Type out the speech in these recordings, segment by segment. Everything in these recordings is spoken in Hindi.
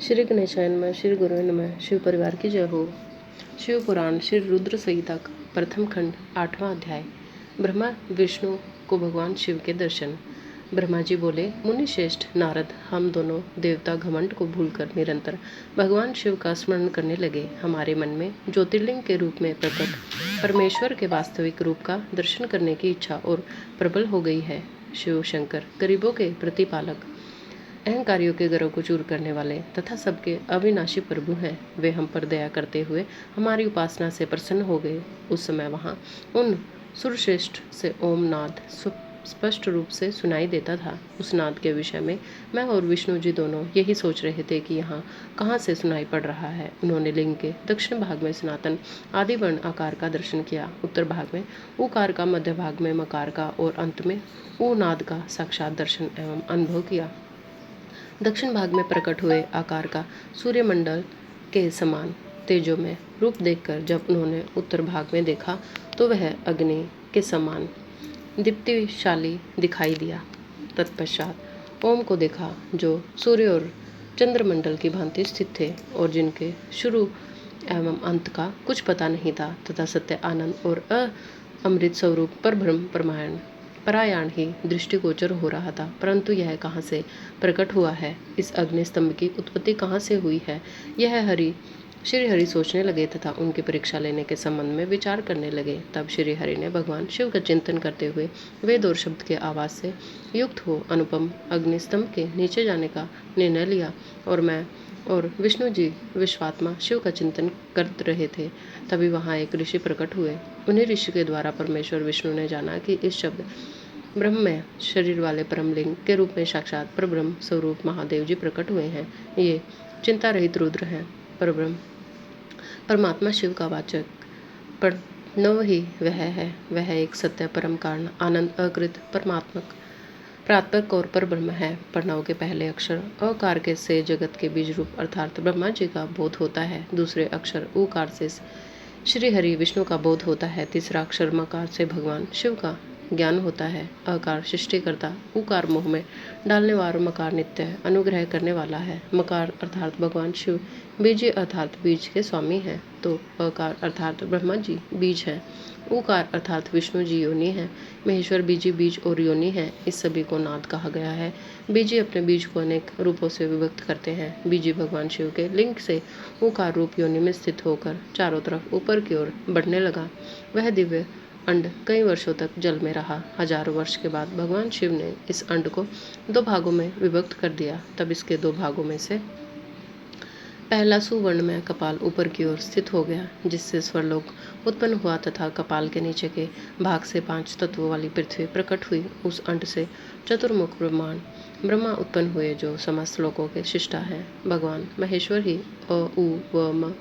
श्री गणेशाय नमः। श्री गुरुवे नमः। शिव परिवार की जय हो। शिव पुराण श्री रुद्र संहिता का प्रथम खंड 8वां अध्याय। ब्रह्मा विष्णु को भगवान शिव के दर्शन। ब्रह्मा जी बोले, मुनि श्रेष्ठ नारद, हम दोनों देवता घमंड को भूलकर निरंतर भगवान शिव का स्मरण करने लगे। हमारे मन में ज्योतिर्लिंग के रूप में प्रकट परमेश्वर के वास्तविक रूप का दर्शन करने की इच्छा और प्रबल हो गई है। शिव शंकर गरीबों के प्रतिपालक, अहंकारियों के गर्व को चूर करने वाले तथा सबके अविनाशी प्रभु हैं। वे हम पर दया करते हुए हमारी उपासना से प्रसन्न हो गए। उस समय वहाँ उन सुरश्रेष्ठ से ओम नाद स्पष्ट रूप से सुनाई देता था। उस नाद के विषय में मैं और विष्णु जी दोनों यही सोच रहे थे कि यहाँ कहाँ से सुनाई पड़ रहा है। उन्होंने लिंग के दक्षिण भाग में सनातन आदि वर्ण आकार का दर्शन किया, उत्तर भाग में उकार का, मध्य भाग में मकार का और अंत में ऊ नाद का साक्षात दर्शन एवं अनुभव किया। दक्षिण भाग में प्रकट हुए आकार का सूर्यमंडल के समान तेजो में रूप देखकर जब उन्होंने उत्तर भाग में देखा तो वह अग्नि के समान दीप्तिशाली दिखाई दिया। तत्पश्चात ओम को देखा जो सूर्य और चंद्रमंडल की भांति स्थित थे और जिनके शुरू एवं अंत का कुछ पता नहीं था तथा सत्य, आनंद और अमृत स्वरूप पर ब्रह्म परायण ही दृष्टिगोचर हो रहा था। परंतु यह कहाँ से प्रकट हुआ है, इस अग्नि स्तंभ की उत्पत्ति कहाँ से हुई है, यह श्री हरि सोचने लगे तथा उनकी परीक्षा लेने के संबंध में विचार करने लगे। तब श्री हरि ने भगवान शिव का चिंतन करते हुए वेद और शब्द के आवाज से युक्त हो अनुपम अग्नि स्तंभ के नीचे जाने का निर्णय लिया और मैं और विष्णु जी विश्वात्मा शिव का चिंतन कर रहे थे। तभी वहाँ एक ऋषि प्रकट हुए। उन्हीं ऋषि के द्वारा परमेश्वर विष्णु ने जाना कि इस शब्द ब्रह्म में शरीर वाले परमलिंग के रूप में साक्षात परब्रह्म स्वरूप महादेव जी प्रकट हुए हैं। ये चिंता रहित रुद्र हैं। परब्रह्म परमात्मा शिव का वाचक प्रणव ही वह है। वह एक सत्य परम कारण आनंद अकृत परमात्मक प्रात्पर्क और परब्रह्म है। प्रणव के पहले अक्षर अकार के से जगत के बीज रूप अर्थात ब्रह्मा जी का बोध होता है। दूसरे अक्षर उकार से श्री हरि विष्णु का बोध होता है। तीसरा अक्षर मकार से भगवान शिव का ज्ञान होता है। अकार सृष्टिकर्ता, उकार मोह में डालने वाला, मकार नित्य है, अनुग्रह करने वाला है। मकार अर्थात भगवान शिव बीज अर्थात बीज के स्वामी हैं। तो अकार अर्थात ब्रह्मा जी बीज हैं। उकार अर्थात विष्णु जी योनि है। महेश्वर बीजी बीज और योनि है। इस सभी को नाद कहा गया है। बीजी अपने बीज को अनेक रूपों से विभक्त करते हैं। बीजी भगवान शिव के लिंग से उकार रूप योनि में स्थित होकर चारों तरफ ऊपर की ओर बढ़ने लगा। वह दिव्य अंड कई वर्षों तक जल में रहा। हजारों वर्ष के बाद भगवान शिव ने इस अंड को दो भागों में विभक्त कर दिया। तब इसके दो भागों में से पहला सुवर्ण में कपाल ऊपर की ओर स्थित हो गया, जिससे स्वरलोक उत्पन्न हुआ तथा कपाल के नीचे के भाग से 5 तत्वों वाली पृथ्वी प्रकट हुई। उस अंड से चतुर्मुख ब्रह्मा उत्पन्न हुए जो समस्त लोकों के शिष्टा हैं। भगवान महेश्वर ही अ, उ व म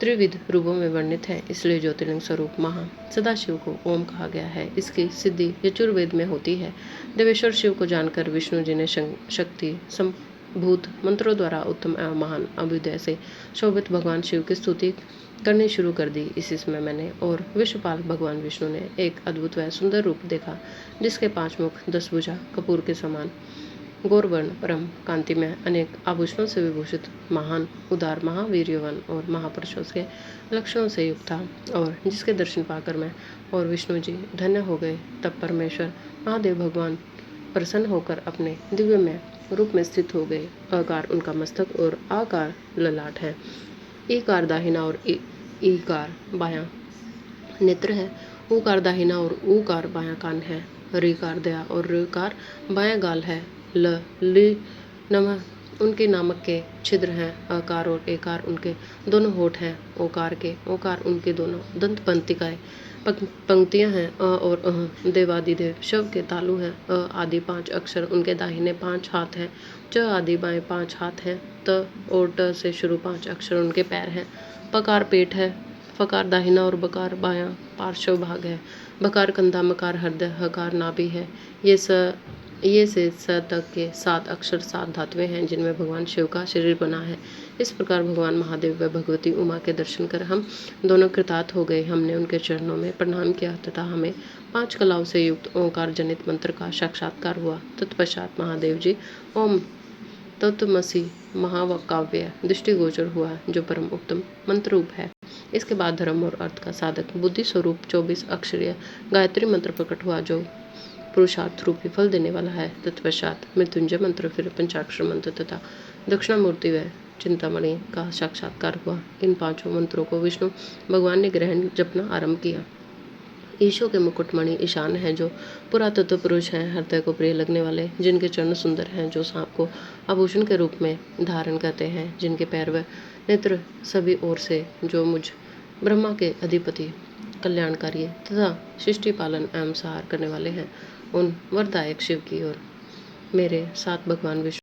त्रिविध रूपों में वर्णित है। इसलिए ज्योतिर्लिंग स्वरूप महा सदाशिव को ओम कहा गया है। इसकी सिद्धि यजुर्वेद में होती है। देवेश्वर शिव को जानकर विष्णु जी ने शक्ति भूत मंत्रों द्वारा उत्तम एवं महान अभ्युदय से शोभित भगवान शिव की स्तुति करनी शुरू कर दी। इसी समय मैंने और विश्वपाल भगवान विष्णु ने एक अद्भुत व सुंदर रूप देखा, जिसके 5 मुख, 10 भुजा, कपूर के समान गौरवर्ण, परम कांति में अनेक आभूषणों से विभूषित, महान, उदार, महावीर्यवान और महापुरुषों के लक्षणों से युक्त था और जिसके दर्शन पाकर मैं और विष्णु जी धन्य हो गए। तब परमेश्वर महादेव भगवान प्रसन्न होकर अपने दिव्य में रूप में स्थित हो गए। अकार उनका मस्तक और आकार ललाट है। ईकार दाहिना और ईकार बायां नेत्र है। ऊकार दाहिना और ऊकार बायां कान है। ऋकार दया और ऋकार बायां गाल है। ली नमः उनके नामक के छिद्र हैं। अकार और एकार उनके दोनों होठ हैं। ओकार उनके दोनों दंत पंक्तियां हैं। अ और अह देवादिदेव शव के तालु हैं। अ आदि 5 अक्षर उनके दाहिने 5 हाथ हैं। च आदि बाएं 5 हाथ हैं। त और ट से शुरू 5 अक्षर उनके पैर हैं। पकार पेट है। फकार दाहिना और बकार बायां पार्श्व भाग है। बकार कंधा, मकार हृदय, हकार नाभि है। ये से स तक के 7 अक्षर 7 धातुएं हैं जिनमें भगवान शिव का शरीर बना है। इस प्रकार भगवान महादेव व भगवती उमा के दर्शन कर हम दोनों कृतार्थ हो गए। हमने उनके चरणों में प्रणाम किया तथा हमें 5 कलाओं से युक्त ओंकार जनित मंत्र का साक्षात्कार हुआ। तत्पश्चात महादेव जी ओम तत्त्वमसि महाकाव्य दृष्टिगोचर हुआ, जो परम उत्तम मंत्र रूप है। इसके बाद धर्म और अर्थ का साधक बुद्धि स्वरूप 24 अक्षरीय गायत्री मंत्र प्रकट हुआ, जो पुरुषार्थ रूपी फल देने वाला है। तत्पश्चात मृत्युंजय मंत्र, फिर पंचाक्षर मंत्र तथा दक्षिणामूर्ति व चिंतामणि का साक्षात्कार हुआ। इन पांचों मंत्रों को विष्णु भगवान ने ग्रहण जपना आरंभ किया। ईशो के मुकुटमणि ईशान है, जो पुरातत्व पुरुष हैं, हृदय को प्रिय लगने वाले, जिनके चरण सुंदर हैं, जो सांप को आभूषण के रूप में धारण करते हैं, जिनके पैर व नेत्र सभी ओर से, जो मुझ ब्रह्मा के अधिपति, कल्याणकारी तथा सृष्टि पालन एवं संहार करने वाले हैं, उन वरदायक शिव की ओर मेरे साथ भगवान विष्णु